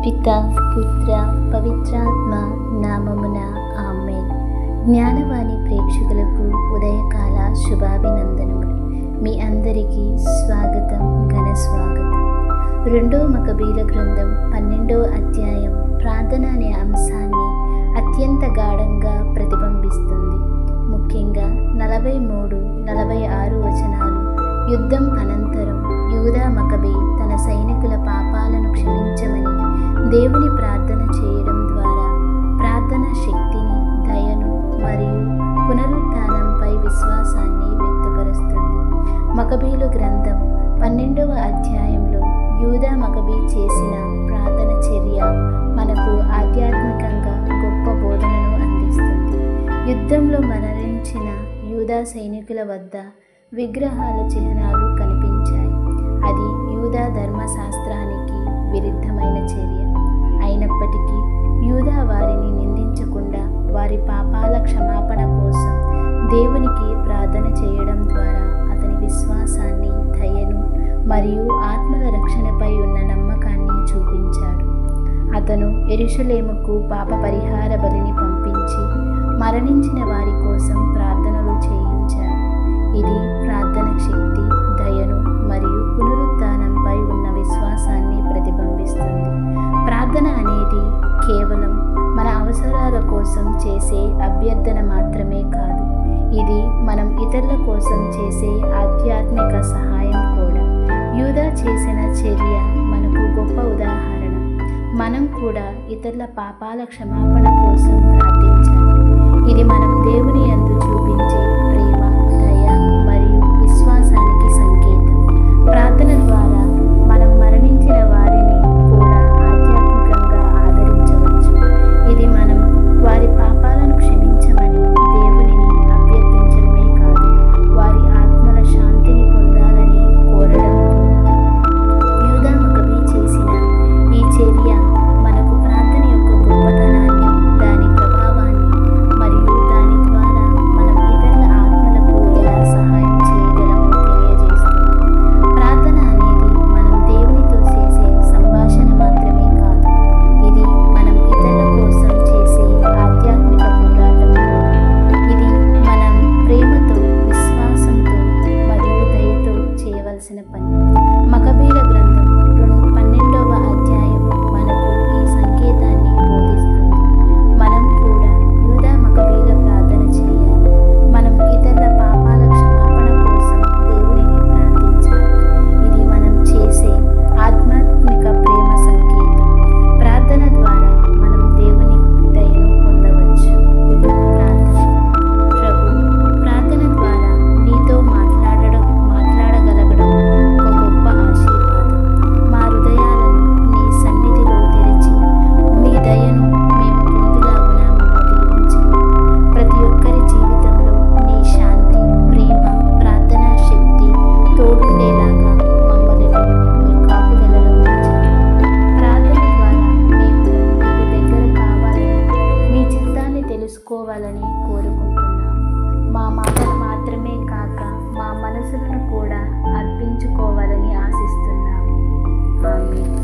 పితా పుత్ర పవిత్రాత్మ నామమున ఆమేన్. జ్ఞానవాణి ప్రేక్షకులకు ఉదయకాల శుభాభినందనములు. మీ అందరికీ స్వాగతం, ఘన స్వాగతం. 2 మకబీల గ్రంథం 12వ అధ్యాయం ప్రార్థన అనే అంశాన్ని అత్యంత గాఢంగా ప్రతిబింబిస్తుంది. ముఖ్యంగా 43, 46 వచనాలు. యుద్ధం అనంతరం యూదా మకబీ తన సైనికుల పాపాలను క్షమించమని దేవుని ప్రార్థన చేయడం ద్వారా ప్రార్థన శక్తిని, దయను మరియు పునరుత్థానంపై విశ్వాసాన్ని వ్యక్తపరుస్తుంది. మకబీలు గ్రంథం 12వ అధ్యాయంలో యూదా మకబీ చేసిన ప్రార్థన చర్య మనకు ఆధ్యాత్మికంగా గొప్ప బోధనను అందిస్తుంది. యుద్ధంలో మరణించిన యూదా సైనికుల వద్ద విగ్రహాల చిహ్నాలు కనిపించాయి. అది యూదా ధర్మశాస్త్రానికి విరుద్ధమైన చర్య. అయినప్పటికీ యూదా వారిని నిందించకుండా వారి పాపాల క్షమాపణ కోసం దేవునికి ప్రార్థన చేయడం ద్వారా అతని విశ్వాసాన్ని, దయను మరియు ఆత్మల రక్షణపై ఉన్న నమ్మకాన్ని చూపించాడు. అతను యెరూషలేముకు పాప పరిహార బలిని పంపించి మరణించిన వారి కోసం ప్రార్థనలు చేయించాడు. ఇది ప్రార్థన శక్తి, దయను మరియు పునరుత్థానంపై ఉన్న విశ్వాసాన్ని ప్రతిబింబిస్తుంది. ప్రార్థన అనేది కేవలం మన అవసరాల కోసం చేసే అభ్యర్థన మాత్రమే కాదు, ఇది మనం ఇతరుల కోసం చేసే ఆధ్యాత్మిక సహాయం కూడా. యూదా చేసిన చర్య మనకు గొప్ప ఉదాహరణ. మనం కూడా ఇతరుల పాపాల క్షమాపణ కోసం ప్రార్థించాలి. ఇది మనం దేవుని యందు చూపించే ప్రేమ, దయ మరియు విశ్వాసానికి సంకేతం. ప్రార్థన ద్వారా మనం మరణించిన వారిని కూడా ఆధ్యాత్మికంగా ఆదరించవచ్చు. ఇది మనం వారి పాపాలను క్షమించమని దేవునిని అభ్యర్థించడమే కాదు, వారి ఆత్మల శాంతిని పొందాలని కోరడం కూడా. యూదా మకబీ చేసిన ఈ చర్య మనకు ప్రార్థన యొక్క గొప్పతనాన్ని, దాని ప్రభావాన్ని మరియు దాని ద్వారా మనం ఇతరుల ఆత్మలకు ఎలా సహాయం చేయగలమో తెలియజేస్తుంది. ప్రార్థన అనేది మనం దేవునితో చేసే సంభాషణ మాత్రమే కాదు, ఇది మనం ఇతరుల కోసం చేసే ఆధ్యాత్మిక పోరాటం కూడా. ఇది మనం ప్రేమతో, విశ్వాసంతో మరియు దయతో చేయవలసిన పని. మకబీల గ్రంథం 12వ అధ్యాయం మనకు ఈ సంకేతాన్ని బోధిస్తుంది. మనం కూడా యూదా మకబీల ప్రార్థన చేయాలి. మనం ఇతరుల పాపాల క్షమాపణ కోసం దేవునిని ప్రార్థించాలి. ఇది మనం చేసే ఆధ్యాత్మిక ప్రేమ సంకేతం. ప్రార్థన ద్వారా మనం దేవుని దయను పొందవచ్చు. ప్రార్థన. ప్రభు, ప్రార్థన ద్వారా నీతో మాట్లాడగలగడం ఒక గొప్ప ఆశీర్వాదం. మా హృదయాలను నీ సన్నిధిలో తెరిచి మీ దయను మేము పొందులాగున మమ్మల్ని దీవించండి. ప్రతి ఒక్కరి జీవితంలో నీ శాంతి, ప్రేమ, ప్రార్థనా శక్తి తోడుండేలాగా మమ్మల్ని మీ కాపుదలలో ఉంచండి. ప్రార్థన ద్వారా మేము మీకు దగ్గర కావాలని, మీ చిత్తాన్ని తెలుసుకోవాలని కోరుకుంటున్నాం. మా మాటలు మాత్రమే కాక మా మనసులను కూడా అర్పించుకోవాలని ఆశిస్తున్నాము. ఆమేన్.